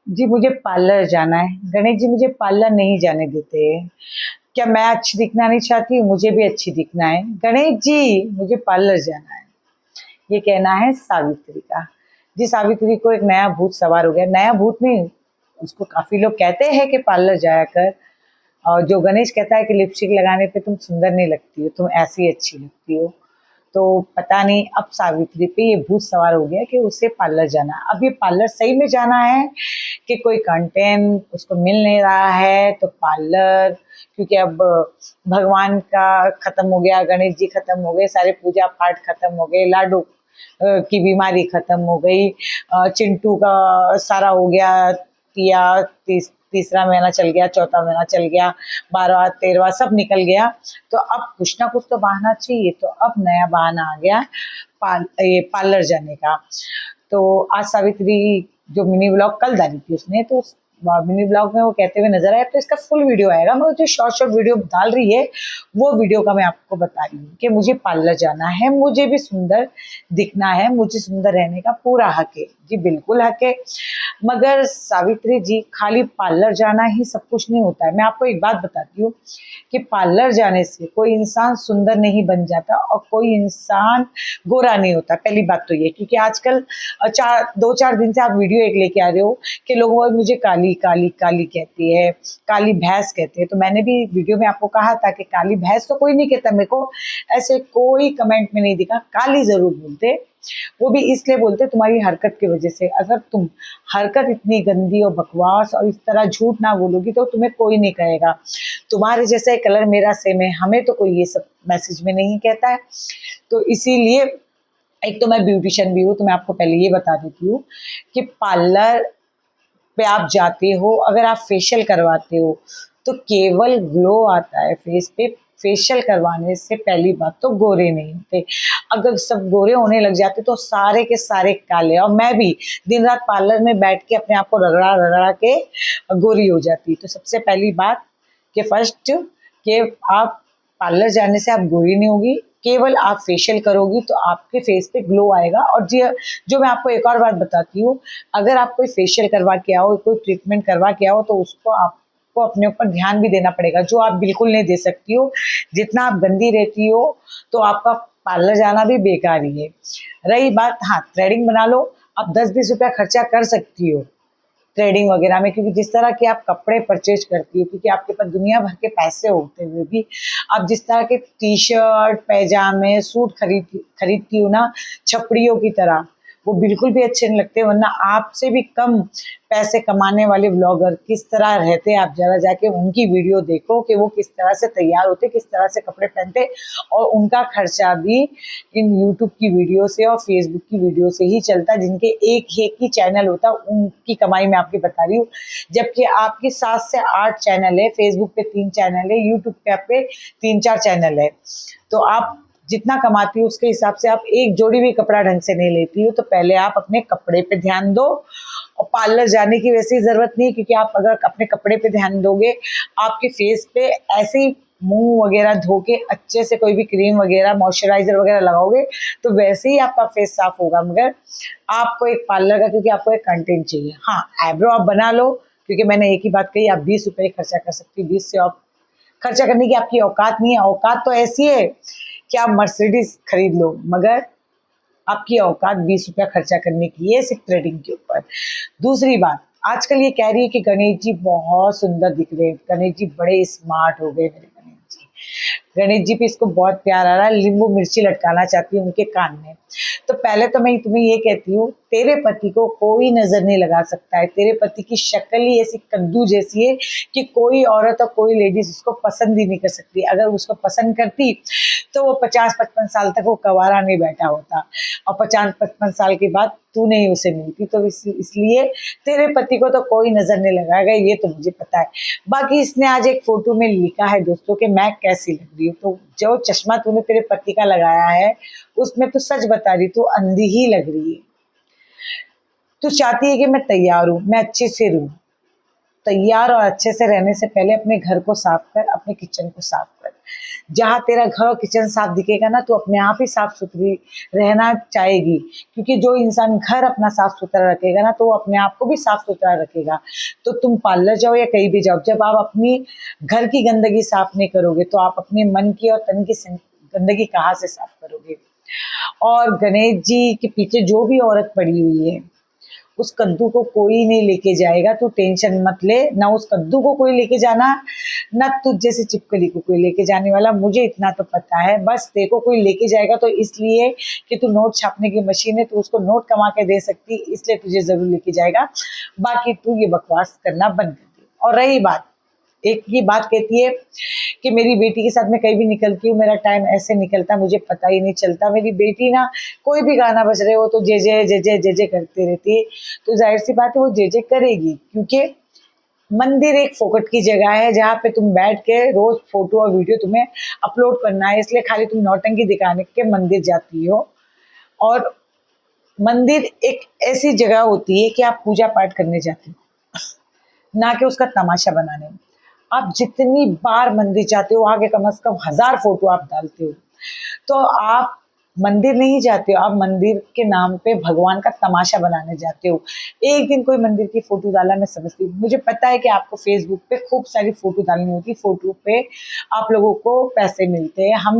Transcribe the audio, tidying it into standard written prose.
जी मुझे पार्लर जाना है। गणेश जी मुझे पार्लर नहीं जाने देते हैं। क्या मैं अच्छी दिखना नहीं चाहती हूँ? मुझे भी अच्छी दिखना है। गणेश जी मुझे पार्लर जाना है। ये कहना है सावित्री का। जी सावित्री को एक नया भूत सवार हो गया। नया भूत नहीं, उसको काफ़ी लोग कहते हैं कि पार्लर जाया कर। और जो गणेश कहता है कि लिपस्टिक लगाने पे तुम सुंदर नहीं लगती हो, तुम ऐसी ही अच्छी लगती हो। तो पता नहीं अब सावित्री पे ये भूत सवार हो गया कि उसे पार्लर जाना है। अब ये पार्लर सही में जाना है कि कोई कंटेंट उसको मिल नहीं रहा है तो पार्लर, क्योंकि अब भगवान का खत्म हो गया, गणेश जी खत्म हो गए, सारे पूजा पाठ खत्म हो गए, लाडू की बीमारी खत्म हो गई, चिंटू का सारा हो गया, या तीसरा महीना चल गया, चौथा महीना चल गया, 12वां 13वां सब निकल गया। तो अब कुछ ना कुछ तो बहाना चाहिए। तो अब नया बहाना आ गया ये पार्लर जाने का। तो आज सावित्री जो मिनी ब्लॉग कल डाली थी उसने, तो उस मिनी ब्लॉग में वो कहते हुए नजर आया। तो इसका फुल वीडियो आएगा, मगर जो शॉर्ट शॉर्ट वीडियो डाल रही है वो वीडियो का मैं आपको बता रही हूँ कि मुझे पार्लर जाना है, मुझे भी सुंदर दिखना है, मुझे सुंदर रहने का पूरा हक है। जी बिल्कुल हक है। मगर सावित्री जी खाली पार्लर जाना ही सब कुछ नहीं होता है। मैं आपको एक बात बताती हूँ कि पार्लर जाने से कोई इंसान सुंदर नहीं बन जाता और कोई इंसान गोरा नहीं होता। पहली बात तो ये, क्योंकि आजकल 2-4 दिन से आप वीडियो एक लेके आ रहे हो कि लोग मुझे काली काली काली कहती है, काली भैंस कहते हैं। तो मैंने भी वीडियो में आपको कहा था कि काली भैंस तो कोई नहीं कहता। मेरे को ऐसे कोई कमेंट में नहीं दिखा। काली जरूर बोलते, वो भी इसलिए बोलते तुम्हारी हरकत की वजह से। अगर तुम हरकत इतनी गंदी और बकवास और इस तरह झूठ ना बोलोगी तो तुम्हें कोई नहीं कहेगा। तुम्हारे जैसा कलर मेरा सेम है, हमें तो कोई ये सब मैसेज में नहीं कहता है। तो इसीलिए एक तो मैं ब्यूटिशियन भी हूँ, तो मैं आपको पहले ये बता देती हूँ कि पार्लर पे आप जाते हो, अगर आप फेशियल करवाते हो तो केवल ग्लो आता है फेस पे। फेशियल करवाने से पहली बात तो गोरे नहीं होते। अगर सब गोरे होने लग जाते तो सारे के सारे काले। और मैं भी दिन रात पार्लर में बैठ के अपने आप को रगड़ा रगड़ा के गोरी हो जाती। तो सबसे पहली बात कि फर्स्ट कि आप पार्लर जाने से आप गोरी नहीं होगी, केवल आप फेशियल करोगी तो आपके फेस पे ग्लो आएगा। और जी जो मैं आपको एक और बात बताती हूँ, अगर आप कोई फेशियल करवा के आओ, कोई ट्रीटमेंट करवा के आओ, तो उसको आपको अपने ऊपर ध्यान भी देना पड़ेगा, जो आप बिल्कुल नहीं दे सकती हो। जितना आप गंदी रहती हो तो आपका पार्लर जाना भी बेकार ही है। रही बात, हाँ थ्रेडिंग बना लो, आप 10-20 रुपया खर्चा कर सकती हो थ्रेडिंग वगैरह में, क्योंकि जिस तरह के आप कपड़े परचेज करती हो, क्योंकि आपके पास दुनिया भर के पैसे होते हुए भी आप जिस तरह के टी शर्ट पैजामे सूट खरीदती हो ना, छपड़ियों की तरह, वो बिल्कुल भी अच्छे नहीं लगते। वरना आपसे भी कम पैसे कमाने वाले ब्लॉगर किस तरह रहते हैं, आप जरा जाके उनकी वीडियो देखो कि वो किस तरह से तैयार होते, किस तरह से कपड़े पहनते। और उनका खर्चा भी इन यूट्यूब की वीडियो से और फेसबुक की वीडियो से ही चलता है, जिनके एक ही चैनल होता है, उनकी कमाई मैं आपकी बता रही हूँ। जबकि आपकी 7 से 8 चैनल है, फेसबुक पे 3 चैनल है, यूट्यूब पे 3-4 चैनल है। तो आप जितना कमाती हो उसके हिसाब से आप एक जोड़ी भी कपड़ा ढंग से नहीं लेती हो। तो पहले आप अपने कपड़े पे ध्यान दो। और पार्लर जाने की वैसी ज़रूरत नहीं है, क्योंकि आप अगर अपने कपड़े पे ध्यान दोगे, आपके फेस पे ऐसे ही मुंह वगैरह धो के अच्छे से कोई भी क्रीम वगैरह मॉइस्चराइजर वगैरह लगाओगे तो वैसे ही आपका फेस साफ होगा। मगर आपको एक पार्लर का, क्योंकि आपको एक कंटेंट चाहिए। हाँ आईब्रो आप बना लो, क्योंकि मैंने एक ही बात कही, आप 20 रुपये खर्चा कर सकती हो। 20 से आप खर्चा करने की आपकी औकात नहीं है। औकात तो ऐसी है कि आप मर्सिडीज खरीद लो, मगर आपकी औकात 20 रुपया खर्चा करने की है सिर्फ थ्रेडिंग के ऊपर। दूसरी बात, आजकल ये कह रही है कि गणेश जी बहुत सुंदर दिख रहे हैं, गणेश जी बड़े स्मार्ट हो गए मेरे गणेश जी। गणेश जी पे इसको बहुत प्यार आ रहा है, नींबू मिर्ची लटकाना चाहती हूँ उनके कान में। तो पहले तो मैं तुम्हें ये कहती हूँ, तेरे पति को कोई नजर नहीं लगा सकता है। तेरे पति की शक्ल ही ऐसी कद्दू जैसी है कि कोई औरत और कोई लेडीज उसको पसंद ही नहीं कर सकती। अगर उसको पसंद करती तो वो 50-55 साल तक वो कवारा नहीं बैठा होता, और 50-55 साल के बाद तू नहीं उसे मिलती। तो इसलिए तेरे पति को तो कोई नजर नहीं लगाएगा, ये तो मुझे पता है। बाकी इसने आज एक फोटो में लिखा है दोस्तों कि मैं कैसी लग रही हूँ। तो जो चश्मा तूने तेरे पति का लगाया है उसमें तो सच बता रही, तू अंधी ही लग रही है। तू चाहती है कि मैं तैयार हूँ, मैं अच्छे से रहूँ। तैयार और अच्छे से रहने से पहले अपने घर को साफ कर, अपने किचन को साफ कर। जहाँ तेरा घर और किचन साफ दिखेगा ना, तो अपने आप ही साफ सुथरी रहना चाहेगी, क्योंकि जो इंसान घर अपना साफ सुथरा रखेगा ना, तो वो अपने आप को भी साफ सुथरा रखेगा। तो तुम पार्लर जाओ या कहीं भी जाओ, जब आप अपनी घर की गंदगी साफ नहीं करोगे, तो आप अपने मन की और तन की गंदगी कहाँ से साफ करोगे। और गणेश जी के पीछे जो भी औरत पड़ी हुई है, उस कद्दू को कोई नहीं लेके जाएगा, तू टेंशन मत ले। ना उस कद्दू को कोई लेके जाना, ना तुझ जैसे चिपकली को कोई लेके जाने वाला, मुझे इतना तो पता है। बस देखो कोई लेके जाएगा तो इसलिए कि तू नोट छापने की मशीन है, तो उसको नोट कमा के दे सकती, इसलिए तुझे जरूर लेके जाएगा। बाकी तू ये बकवास करना बंद कर दे। और रही बात, एक ही बात कहती है कि मेरी बेटी के साथ मैं कहीं भी निकलती हूँ, मेरा टाइम ऐसे निकलता मुझे पता ही नहीं चलता। मेरी बेटी ना, कोई भी गाना बज रहे हो तो जे जे जे जे जे जे करती रहती है। तो जाहिर सी बात है वो जे जे करेगी, क्योंकि मंदिर एक फोकट की जगह है जहाँ पे तुम बैठ के रोज फोटो और वीडियो तुम्हें अपलोड करना है, इसलिए खाली तुम नौटंकी दिखाने के मंदिर जाती हो। और मंदिर एक ऐसी जगह होती है कि आप पूजा पाठ करने जाते हो, ना कि उसका तमाशा बनाने में। आप जितनी बार मंदिर जाते हो, आगे कम से कम 1000 फोटो आप डालते हो, तो आप मंदिर नहीं जाते हो, आप मंदिर के नाम पे भगवान का तमाशा बनाने जाते हो। एक दिन कोई मंदिर की फोटो डाला, मैं समझती हूँ, मुझे पता है कि आपको फेसबुक पे खूब सारी फोटो डालनी होती है, फोटो पे आप लोगों को पैसे मिलते हैं। हम